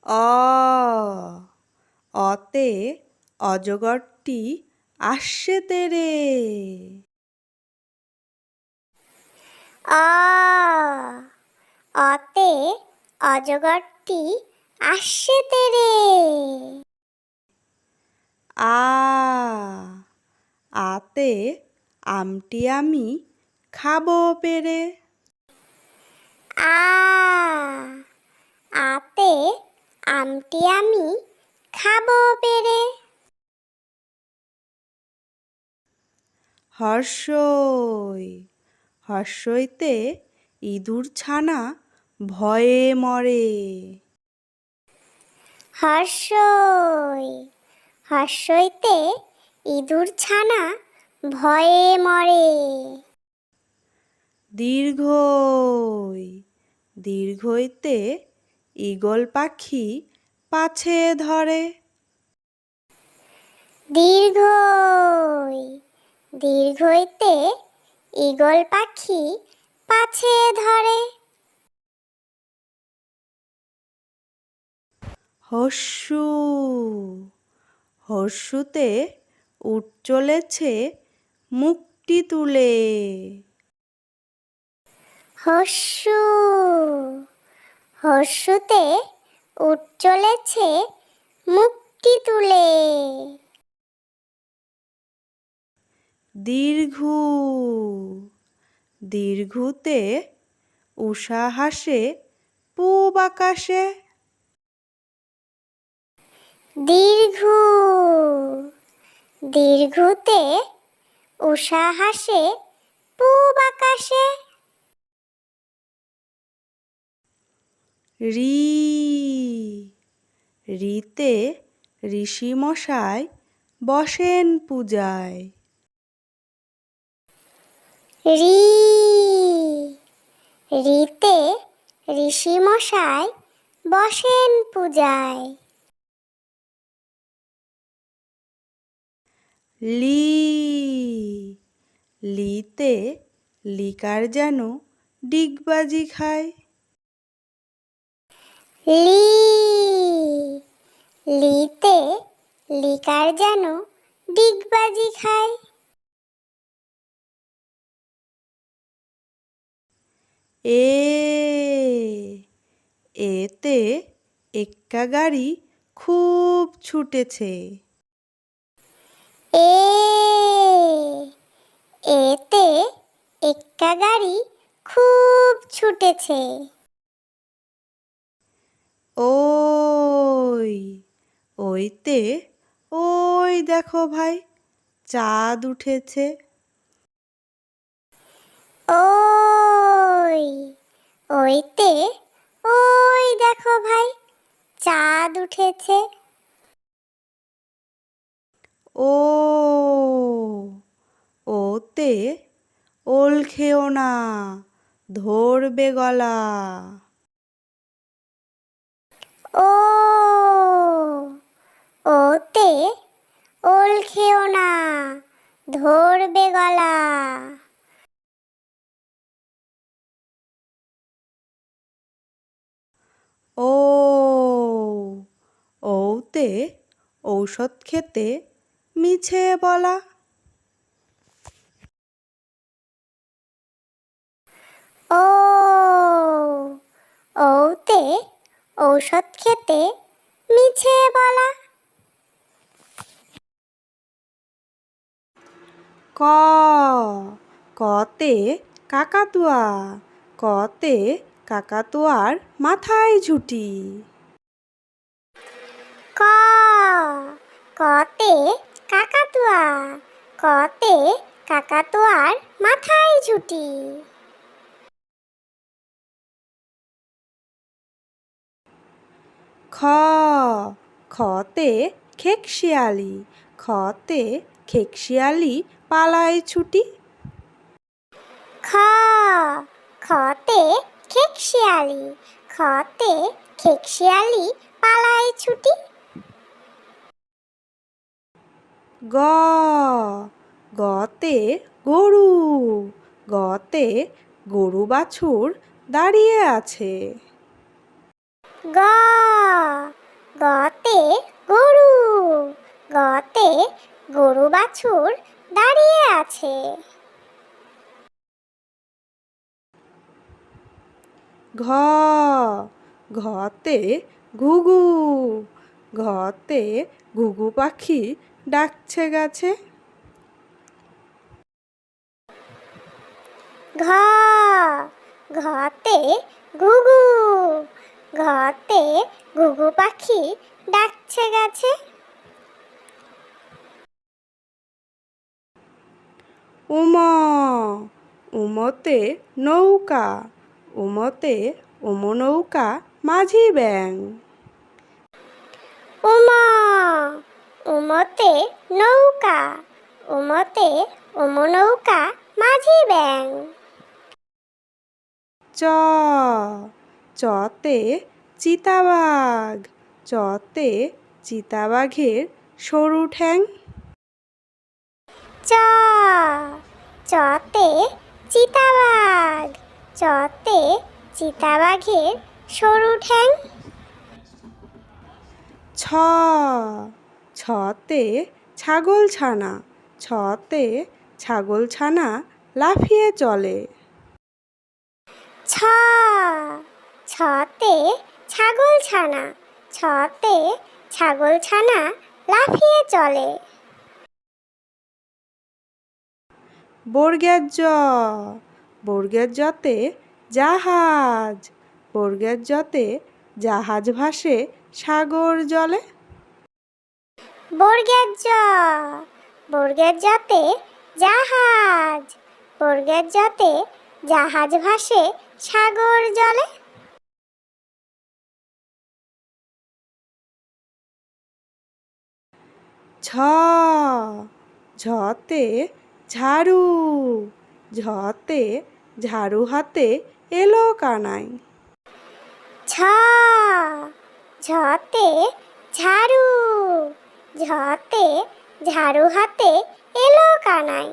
অ অতে অজগরটি আসছে তেরে। অ অতে অজগরটি আসছে তেরে। আ আতে আমটি আমি খাবো পেরে। আ আতে আমটি আমি খাবো পেরে। হর্ষই হর্ষইতে ইঁদুর ছানা ভয়ে মরে। হর্ষই হর্ষইতে ইঁদুর ছানা ভয়ে মরে। দীর্ঘই দীর্ঘইতে ঈগল পাখি পাছে ধরে। দীর্ঘই দীর্ঘইতে ঈগল পাখি পাছে ধরে। হর্ষু হর্ষুতে উট চলেছে মুখটি তুলে। হর্ষু হর্ষুতে উট চলেছে মুখটি তুলে। দীর্ঘু দীর্ঘুতে উষা হাসে পূব আকাশে। দীর্ঘু দীর্ঘুতে উষা হাসে পূব আকাশে। রি রিতে ঋষি মশাই বসেন পূজায়। রি রিতে ঋষি মশাই বসেন পূজায়। লি লিতে লিকার যেন ডিগবাজি খায়। লি লিতে লিকার যেন ডিগবাজি খায়। এ এতে এক্কা গাড়ি খুব ছুটেছে। এ এতে এক্কা গাড়ি খুব ছুটেছে। ওই ওইতে ওই দেখো ভাই চাঁদ উঠেছে। ওই ওইতে ওই দেখো ভাই চাঁদ উঠেছে। ও ওতে ওল খেও না ধরবে গলা। ও ওতে ওল খেও না ধরবে গলা। ও ওতে ঔষধ খেতে মিছে বলা। ও ওতে ঔষধ খেতে মিছে বলা। ক কতে কাকাতুয়া কতে কাকাতুয়ার মাথায় ঝুঁটি। ক কতে কাকাতুয়া কতে কাকাতুয়ার মাথায় ঝুঁটি। খ খতে খেকশিয়ালি খতে খেকশিয়ালি পালায় ছুটি। খ খতে খেকশিয়ালি খতে খেকশিয়ালি পালায় ছুটি। গ গতে গরু গতে গরু বাছুর দাঁড়িয়ে আছে। গ বাছুর দাঁড়িয়ে আছে। ঘ ঘতে ঘুঘু, ঘতে ঘুঘু পাখি ডাকছে গাছে। ঘ ঘতে ঘুঘু, ঘতে ঘুঘু পাখি ডাকছে গাছে। উম উমতে নৌকা, উমতে নৌকা মাঝি ব্যাং। উমা উমতে নৌকা, উমতে নৌকা মাঝি ব্যাং। চ চতে চিতাবাঘ, চতে চিতাবাঘের সরু ঠ্যাং। চ চতে চিতাবাঘ, চতে চিতাবাঘের সরু ঠ্যাং। ছ ছতে ছাগলছানা, ছতে ছাগলছানা লাফিয়ে চলে। ছ ছতে ছাগলছানা, ছতে ছাগলছানা লাফিয়ে চলে। বর্গের জ বর্গের জতে জাহাজ, বর্গের জতে জাহাজ ভাসে সাগর জলে। বর্গের জ বর্গের জতে জাহাজ, বর্গের জতে জাহাজ ভাসে সাগর জলে। ঝ ঝতে ঝাড়ু, ঝতে ঝাড়ু হাতে এলো কানাই। ছ ঝতে ঝাড়ু, ঝতে ঝাড়ু হাতে এলো কানাই।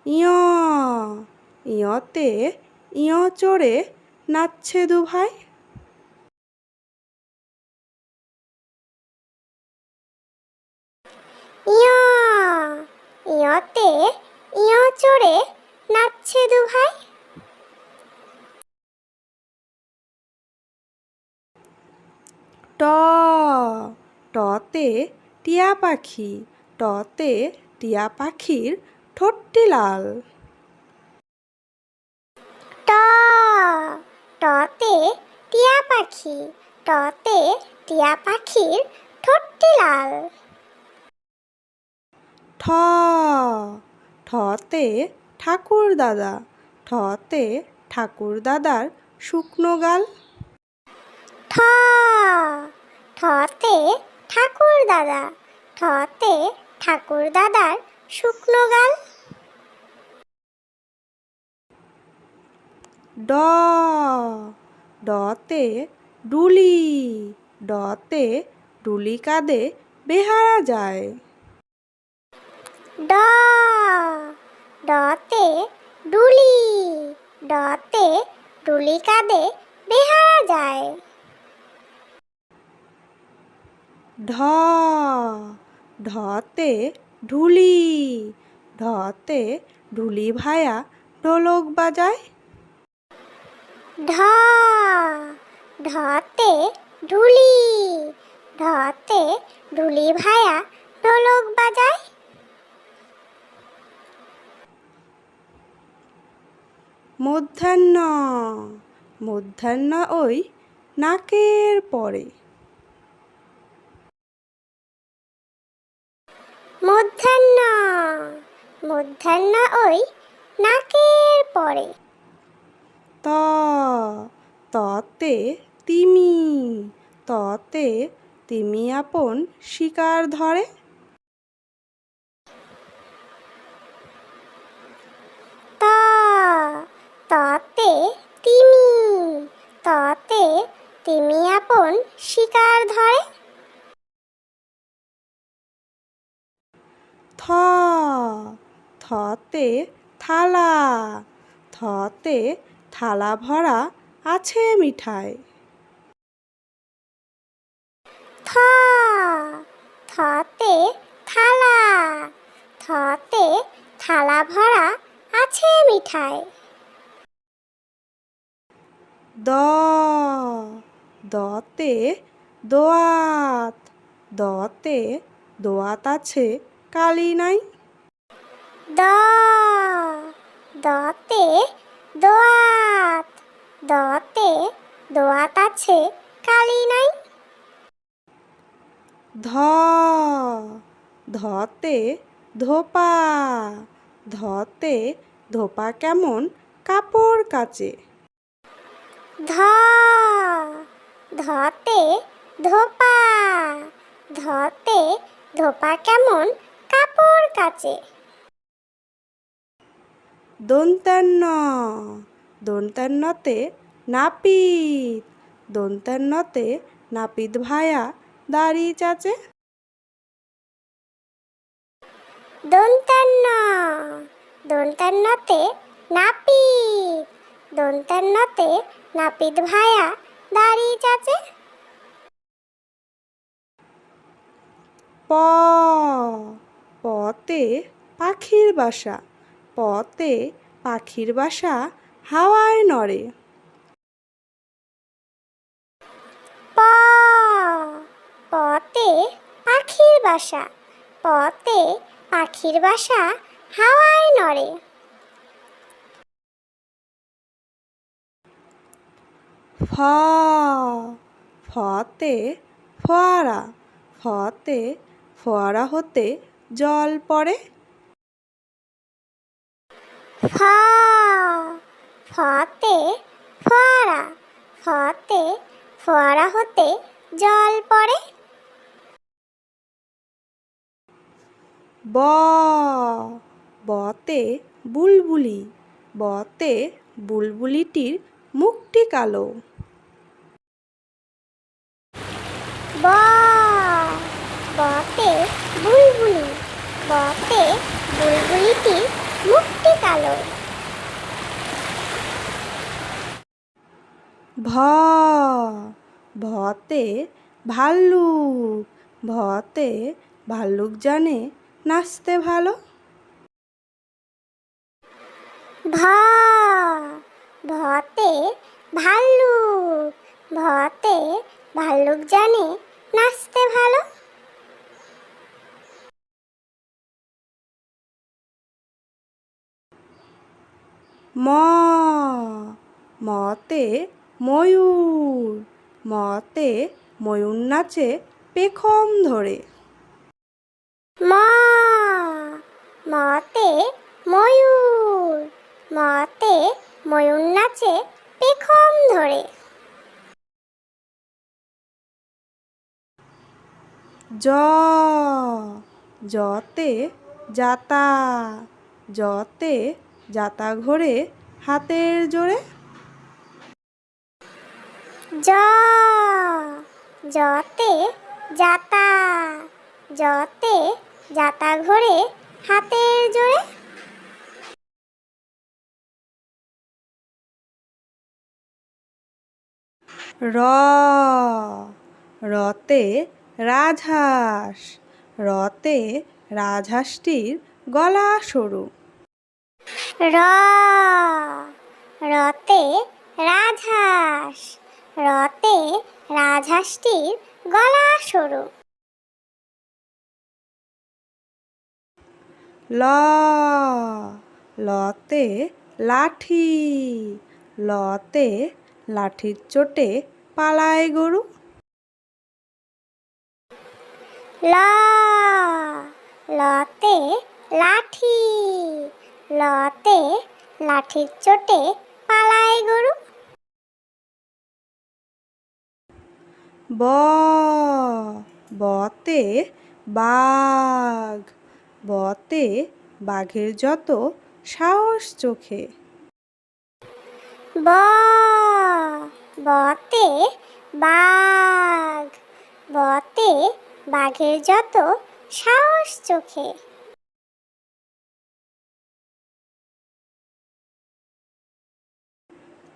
ইয় ইয়তে ইয় চড়ে নাচছে দুভাই। ইয় ইয়তে ইয় চড়ে নাচছে দুভাই। ট টতে টিয়া পাখি, টতে টিয়া পাখির ঠোঁটটি লাল। ট টতে টিয়া পাখি, টতে টিয়া পাখির ঠোঁটটি লাল। ঠ ঠতে ঠাকুর দাদা, ঠতে ঠাকুর দাদার শুকনো গাল। ঠ ঠতে ঠাকুর দাদা, ঠতে ঠাকুর দাদার শুকনো গাল। ড ডতে ডুলি, ডতে ডুলি কাঁধে বেহারা যায়। ড ডতে ডুলি, ডতে ডুলি কাঁধে বেহারা যায়। ঢ ঢতে ঢুলি, ঢতে ঢুলি ভায়া ঢোলক বাজায়। ঢ ঢতে ঢুলি, ঢতে ঢুলি ভায়া ঢোলক বাজায়। মধ্যাহ্ন মধ্যাহ্ন ওই নাকের পরে। মধ্যাহ্ন মধ্যাহ্ন ওই নাকের পরে। ত ততে তিমি, ততে তিমি আপন শিকার ধরে। ত ততে তিমি, ততে তিমি আপন শিকার ধরে। থ থতে থালা, থতে থালা ভরা আছে মিঠাই। থ থতে থালা, থতে থালা ভরা আছে মিঠাই। দ দতে দোয়াত, দতে দোয়াত আছে কালি নাই। দ দতে দোয়াত, দতে দোয়াত আছে কালি নাই। ধ ধতে ধোপা, ধতে ধোপা কেমন কাপড় কাচে। ধ ধতে ধোপা, ধতে ধোপা কেমন কাপড় কাচে। দন্তান্ন দন্তান্নতে নাপিত, দন্তান্নতে নাপিত ভায়া দাড়ি চাচে। দন্তান্ন দন্তান্নতে নাপিত, দন্তান্নতে নাপিত ভায়া দাড়ি চাচে। প পতে পাখির বাসা, পতে পাখির বাসা হাওয়ায় নড়ে। প পতে পাখির বাসা, পতে পাখির বাসা হাওয়ায় নড়ে। ফ ফতে ফোয়ারা, ফতে ফোয়ারা হতে জল পড়ে। ফ ফতে ফোয়ারা, ফতে ফোয়ারা হতে জল পড়ে। ব বতে বুলবুলি, বতে বুলবুলিটির মুখটি কালো। ব বতে বুলবুলি, বতে বুলবুলিটির মুখটি কালো। ভ ভতে ভাল্লুক, ভতে ভাল্লুক জানে নাচতে ভালো। ভ ভতে ভাল্লুক, ভতে ভাল্লুক জানে নাচতে ভালো। ম মতে ময়ূর, মতে ময়ূর নাচে পেখম ধরে। ম মতে ময়ূর, মতে ময়ূর নাচে পেখম ধরে। জ জতে জাতা, জতে জাতা ঘোরে হাতের জোরে। জ জতে জাতা, জতে জাতা ঘোরে হাতের জোরে। র রতে রাজহাঁস, রতে রাজহাঁসটির গলা সরু। র রতে রাজহাঁস, রতে রাজহাঁসটির গলা সরু। ল লতে লাঠি, লতে লাঠির চোটে পালায় গরু। ল লতে লাঠি, লতে লাঠির চোটে পালায় গরু। ব বতে বাঘ, বতে বাঘের যত সাহস চোখে। ব বতে বাঘ, বতে বাঘের যত সাহস চোখে।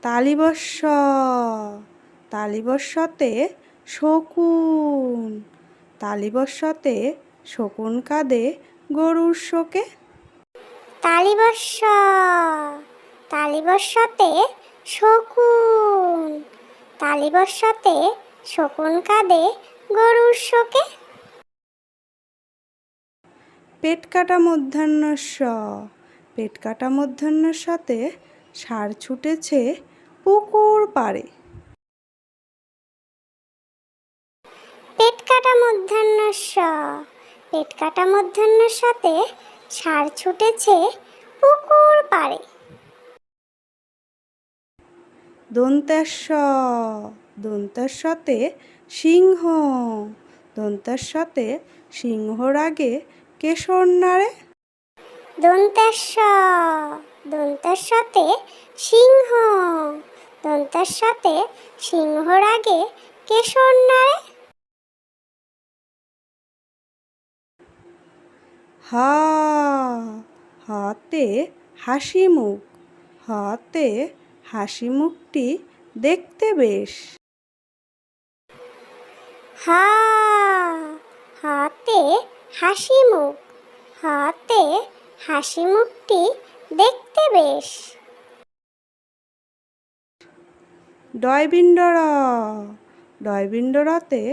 তালিবস্য তালিবস্যতে শকুন তালিবস্যতে শকুন কাঁদে গরুর শোকে। তালিবস্য তালিবস্যতে শকুন তালিবস্যতে শকুন কাঁদে গরুর শোকে। পেট কাটা মধ্যাহ্নস্য পেট কাটা মধ্যাহ্নস্যতে ষাঁড় ছুটেছে পুকুর পাড়ে। পেট কাটা মধ্যাহ্নস্য পেট কাটা মধ্যাহ্নস্যতে ষাঁড় ছুটেছে পুকুর পাড়ে। দন্তেশ্ব দন্তেশ্বতে সিংহ দন্তেশ্বতে সিংহর আগে কেশর নাড়ে। দন্তেশ্ব দন্তেশ্বতে সিংহ দন্তেশ্বতে সিংহর আগে কেশর নাড়ে। হা হাতে হাসি মুখ হাতে হাসি মুখটি দেখতে বেশ। হা হাতে হাসি মুখ হাতে হাসি মুখটি দেখতে বেশ। ডয়বিন্ডর ডয়বিন্ডরতে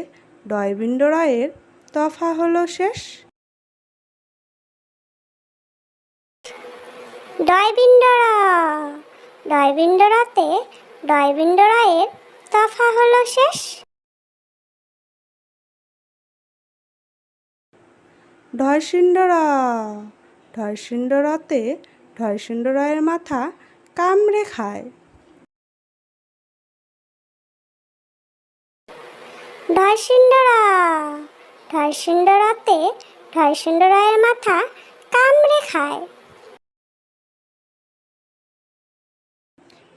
ডয়বিন্ডরায়ের তফা হলো শেষ। ডয়বিন্ডরা ডয়বিন্ডরাতে ডয়বিন্ডরায়ের তফা হলো শেষ। ঢয়সিন্ডরা ঢয়সিন্ডরাতে ঢয়সিন্ডরায়ের মাথা কামড়ে খায়। ঢয়সিন্ডরা ঢয়সিন্ডরাতে ঢয়সিন্ডরায়ের মাথা কামড়ে খায়।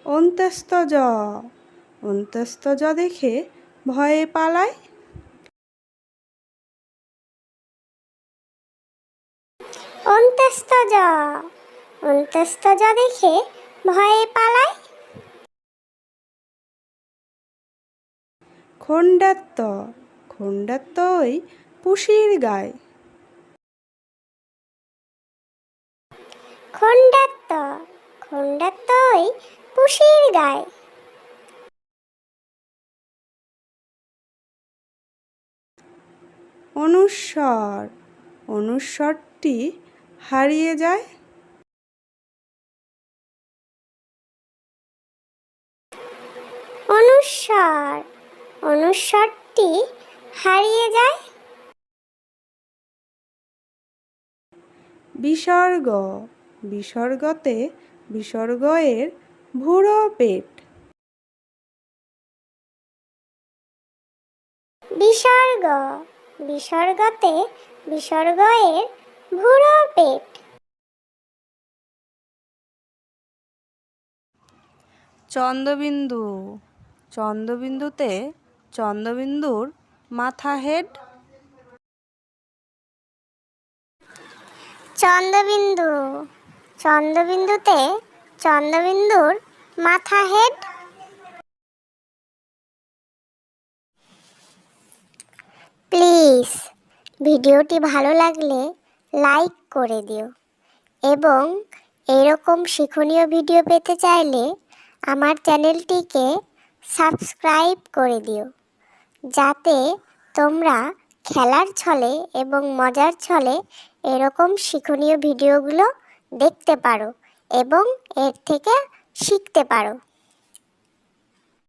অন্ত্যস্তজ অন্ত্যস্তজ দেখে ভয়ে পালায়। অন্ত্যস্তজ অন্ত্যস্তজ দেখে ভয়ে পালায়। খণ্ডাত্ত খণ্ডাত্ত ওই পুষির গায়। খণ্ডাত্ত খণ্ডাত্ত ওই পুষির গায়। অনুস্বর অনুস্বরটি হারিয়ে যায়। অনুস্বর অনুস্বরটি হারিয়ে যায়। বিসর্গ বিসর্গতে বিসর্গয়ের ভুরো পেট। বিসর্গ বিসর্গতে বিসর্গয়ের ভুরো পেট। চন্দ্রবিন্দু চন্দ্রবিন্দুতে চন্দ্রবিন্দুর মাথা হেড। চন্দ্রবিন্দু চন্দ্রবিন্দুতে চন্দ্রবিন্দুর মাথা হেড। প্লিজ ভিডিওটি ভালো লাগলে লাইক করে দিও এবং এরকম শিক্ষণীয় ভিডিও পেতে চাইলে আমার চ্যানেলটিকে সাবস্ক্রাইব করে দিও, যাতে তোমরা খেলার ছলে এবং মজার ছলে এরকম শিক্ষণীয় ভিডিওগুলো দেখতে পারো এবং এর থেকে শিখতে পারো।